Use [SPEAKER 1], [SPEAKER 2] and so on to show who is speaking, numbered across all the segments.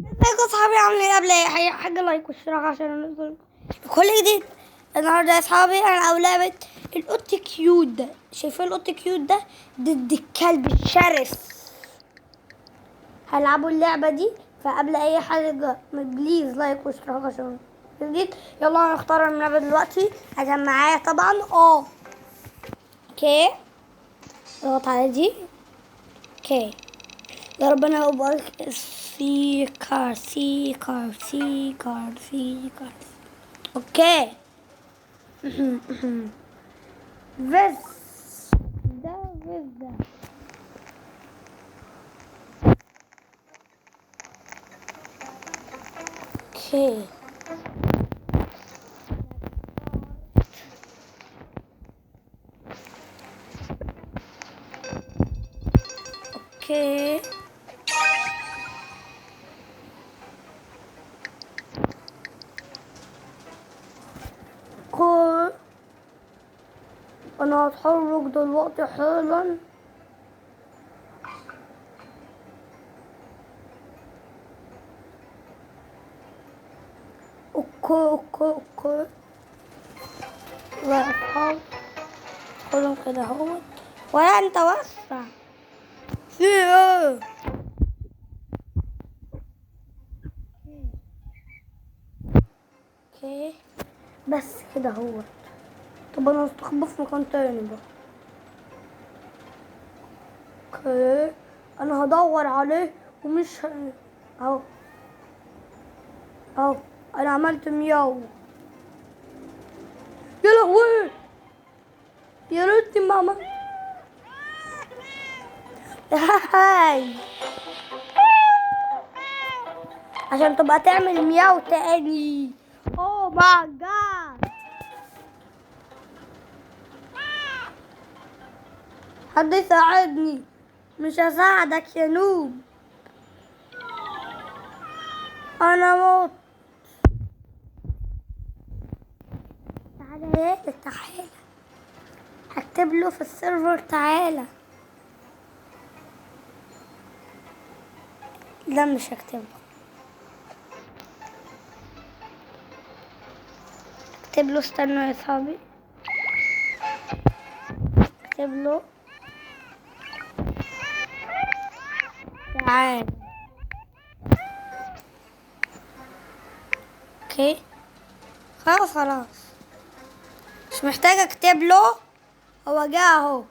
[SPEAKER 1] ازيكم صحابي عاملين ايه؟ قبل اي حاجه لايك واشتراك عشان انزل كل جديد. النهارده يا صحابي انا او لعبه القط كيوت ده. شايفين القط كيوت ده ضد الكلب الشرس. هلعبوا اللعبه دي، فقبل اي حاجه بليز لايك واشتراك عشان جديد. يلا هنختار اللعبه دلوقتي. عشان معايا طبعا اوكي، اضغط على دي. اوكي يا ربنا يبارك. سيكار. اوكي. فيز ده. اوكي اوكي كل انا هتحرك دلوقتي حالا. اوكي رايح كلهم كده اهوت. ولا انت وسع في ايه؟ اوكي بس كده اهوت. طب انا هستخبى في مكان تاني بقى. اوكي انا هدور عليه ومش اهو اهو. انا عملت مياو. يا لهوي يا ريتني ماما. هاي عشان تبقى تعمل مياو تاني. اوه ماي جاد. حد يساعدني. مش هساعدك يا نوب. انا موت. تعالى هكتب له في السيرفر تعالى. لا مش هكتب له. اكتب له استنوا يا صحابي. اكتب له تعالى. اوكي خلاص مش محتاج اكتب له. هو جه اهو.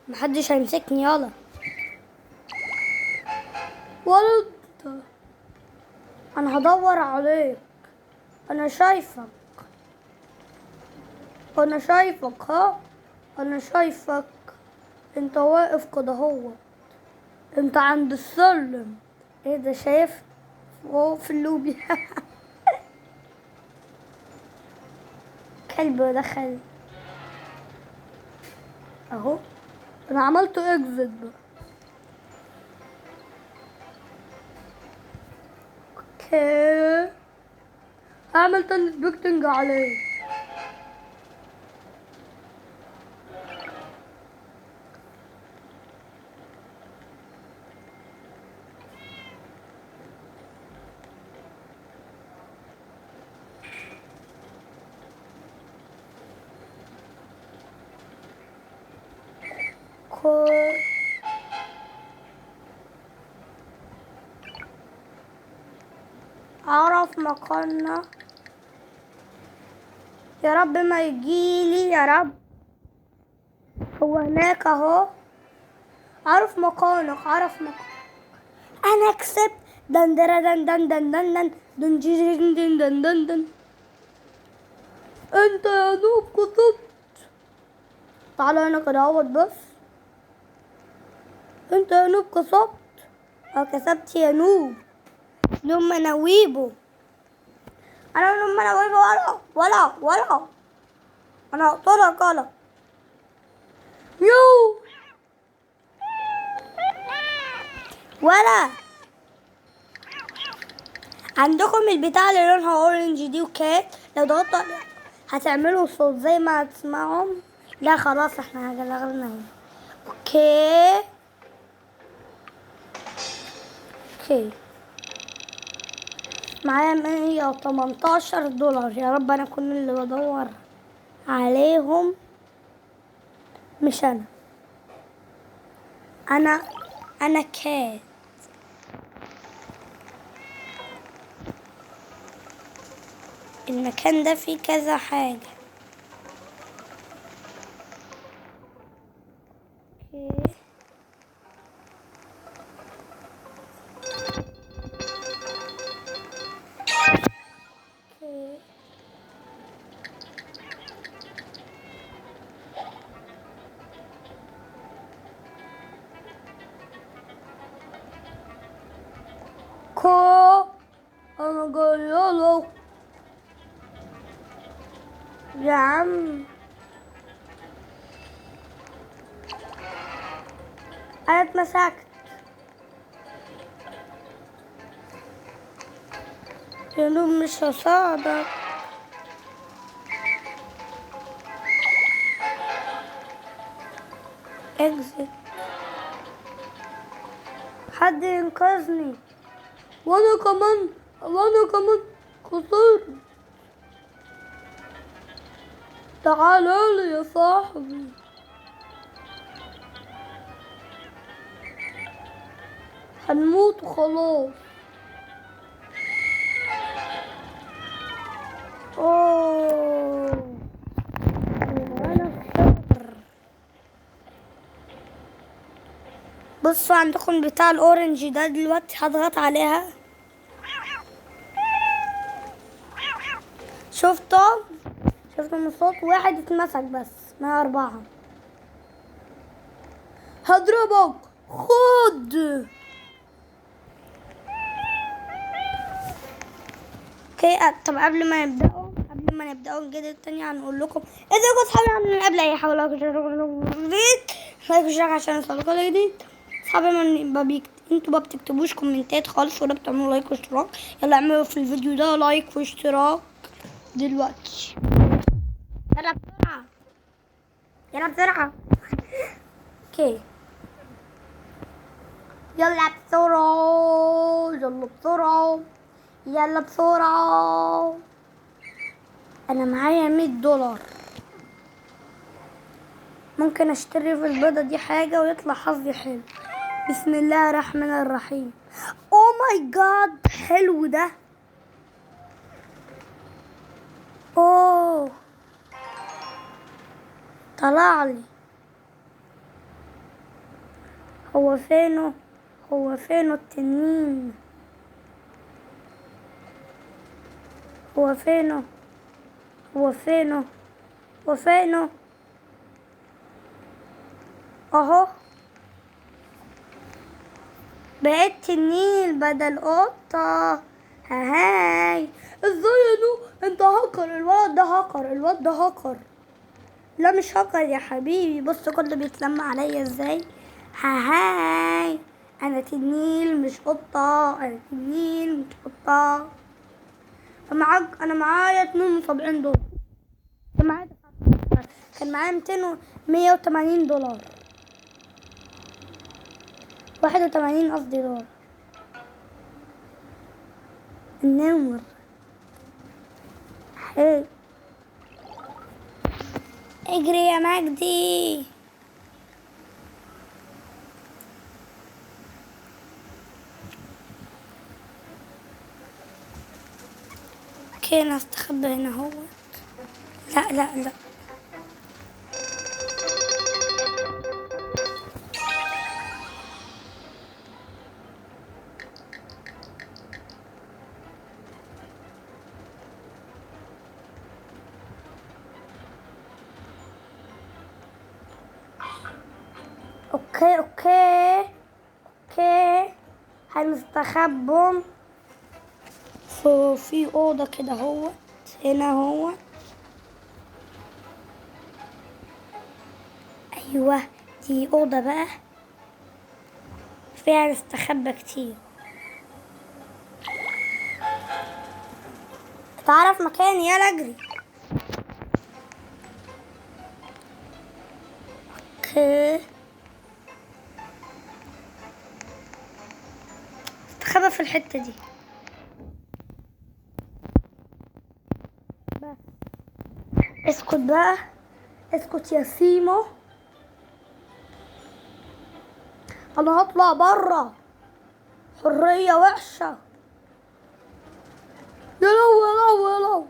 [SPEAKER 1] محدش هيمسكني. يلا ولد انا هدور عليك. انا شايفك ها. انا شايفك. انت واقف كده هو. انت عند السلم. ايه ده شايف؟ في اللوبي. كلب دخل اهو. انا عملت اكزت بقى. اوكي اعمل تاني سبيكتنج عليه. اعرف مكاننا. يا رب ما يجيلي يا رب. هو هناك اهو. عارف مكانك. انا كسبت. دن دن دن دن دن دن دن دن دن دن دن دن دن. انت يا نوب كسبت. تعالى هنا كده اهوت بس. انت يا نوب كسبت. اه كسبت يا نوب. نوب مناويبو. انا نوب مناويبو ولا انا هقتلك انا. يو ولا عندكم البتاع اللي لونها اورنج دي وكات. لو ضغطت هتعملوا صوت زي ما هتسمعهم. لا خلاص احنا هنغلقنا. اوكي معايا 118 دولار. يا رب انا كل اللي بدور عليهم مش انا انا كات. المكان ده فيه كذا حاجة. اوكي. اوكي. كو انا جايلك يا عم. انا اتمسكت. يا دوب مش هساعدك. اكزت. حد ينقذني. وانا كمان خسرت. تعالى لي يا صاحبي. هنموت وخلاص. اوه انا خسرت. بصوا عندكم بتاع الاورنج ده دلوقتي هضغط عليها. شفتوا من صوت واحد اتمسك بس ما 4. هضربك. خد. اوكي. طب قبل ما نبدأوا الجديد التاني هنقول لكم ازيكم اصحابي عاملين قبل اي حاجه لايك وشير عشان يوصلكوا الجديد. اصحابي انتوا ما بتكتبوش كومنتات خالص ولا بتعملوا لايك واشتراك. يلا اعملوا في الفيديو ده لايك واشتراك دلوقتي. يلا بسرعه. اوكي. يلا بسرعه. انا معايا 100 دولار. ممكن اشتري في البيضة دي حاجة ويطلع حظي حلو. بسم الله الرحمن الرحيم. اوه ماي جاد حلو ده. اوه طلع لي. هو فينه التنين. هو فينه اهو. بقيت تنين بدل قطة. هاي ازاي يا نو انت هاكر. الواد ده هاكر. لا مش هاكر يا حبيبي. بص كله بيتلم عليا ازاي. هاي انا تنين مش قطة. انا معايا 72 دولار. كان معايا 180 دولار. 81 قصدي دولار. النمر. حلو. اجري يا مجدي. اوكي انا استخبى هنا هو. لا اوكي هنستخبوا في اوضه كده هو. هنا هو. ايوه دي اوضه بقى فيها نستخبى كتير. تعرف مكاني يلا اجري. اوكي استخبى في الحته دي. اسكت بقى، اسكت يا سيمو. انا هطلع برا، حرية وحشة. يا لو يا لو يا لو،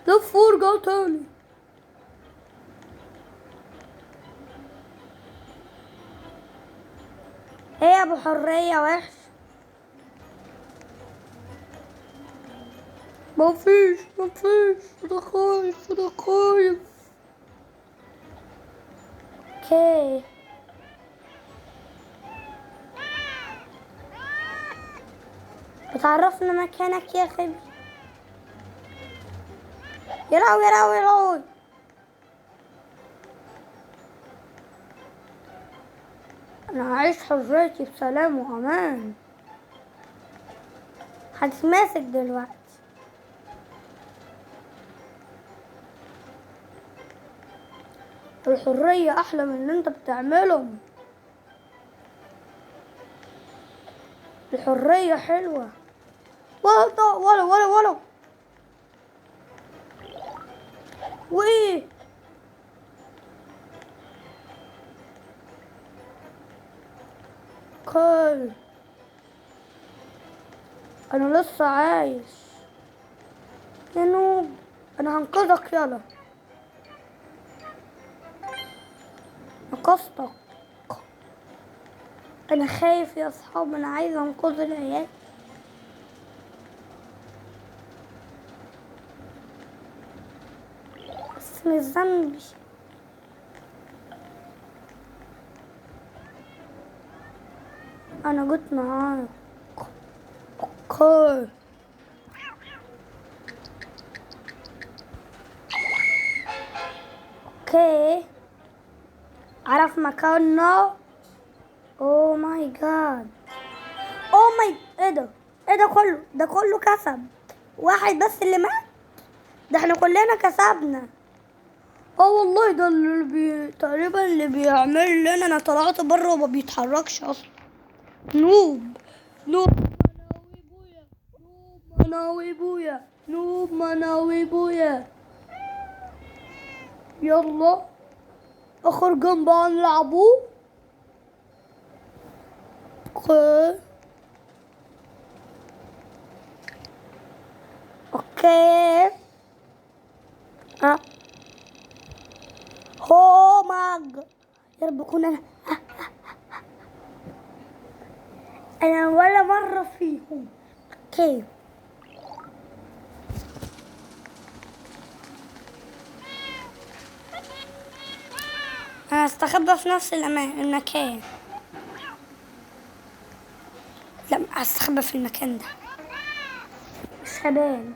[SPEAKER 1] لف وارجع تاني. ايه يا ابو حرية وحش؟ مفيش، انا خايف، انا خايف. اوكي، بتعرفنا مكانك يا خبي. يا لهوي يا لهوي يا لهوي. انا هعيش حريتي بسلام وامان. هتماسك دلوقتي. الحرية احلى من اللي انت بتعمله. الحرية حلوة. ولا وايه؟ كل انا لسه عايش يا نوب. انا هنقذك، يلا نقصتك. انا خايف يا اصحاب، انا عايز انقذ العيال. بس مش ذنبي. انا جيت معاك. اوكي، اوكي، عرف مكاننا. اوه ماي جاد، اوه ماي، ايه ده؟ ايه ده كله؟ ده كله كسب، واحد بس اللي مات. ده احنا كلنا كسبنا. اه والله، ده اللي تقريبا اللي بيعمل لنا. انا طلعت بره وما بيتحركش اصلا. نوب، نوب مناوي بويا، نوب مناوي بويا، نوب مناوي بويا. يلا اخر جنب هنلعبوه. اوكي، اوكي. اه، هو ماج. يا رب اكون انا ولا مرة فيهم. اوكي، انا استخبى في نفس المكان. لا، استخبى في المكان ده، مش هبان.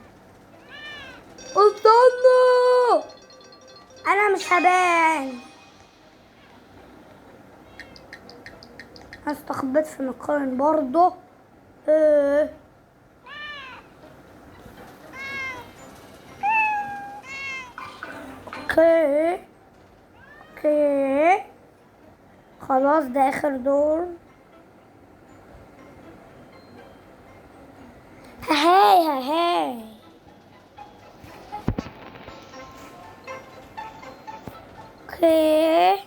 [SPEAKER 1] استنى، انا مش هبان. انا استخبيت في مكان برضه. ايه، اوكي، اوكي. خلاص، ده اخر دور. هاي هاي. اوكي،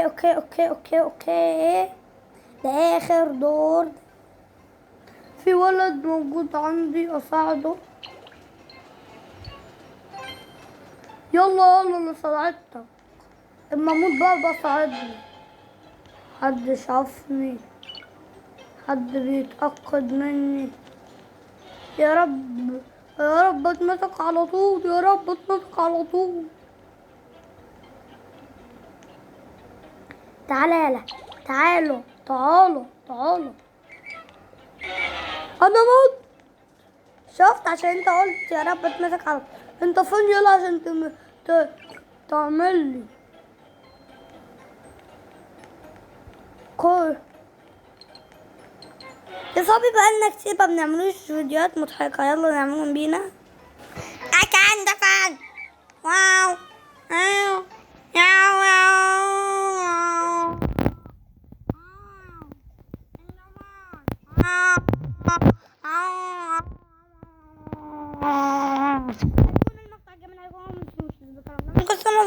[SPEAKER 1] اوكي، اوكي، اوكي، اوكي، اوكي. ده اخر دور. في ولد موجود عندي، اساعده. يلا يلا، اللي ساعدتك. اما اموت بقى بساعدني. حد شافني، حد بيتأكد مني. يا رب، يا رب اتمسك على طول، يا رب اتمسك على طول. تعالى يلا، تعالوا تعالوا تعالوا. انا موت. شفت؟ عشان انت قلت يا رب اتمسك على طول. انت فين يلا عشان تعمل لي كل. يا صاحبي بقالنا كتير ما بنعملوش فيديوهات مضحكة، يلا نعملهم بينا. أكان دفن. واو، واو، واو، واو. المقطع جميل عليكم. ممكن تستنوا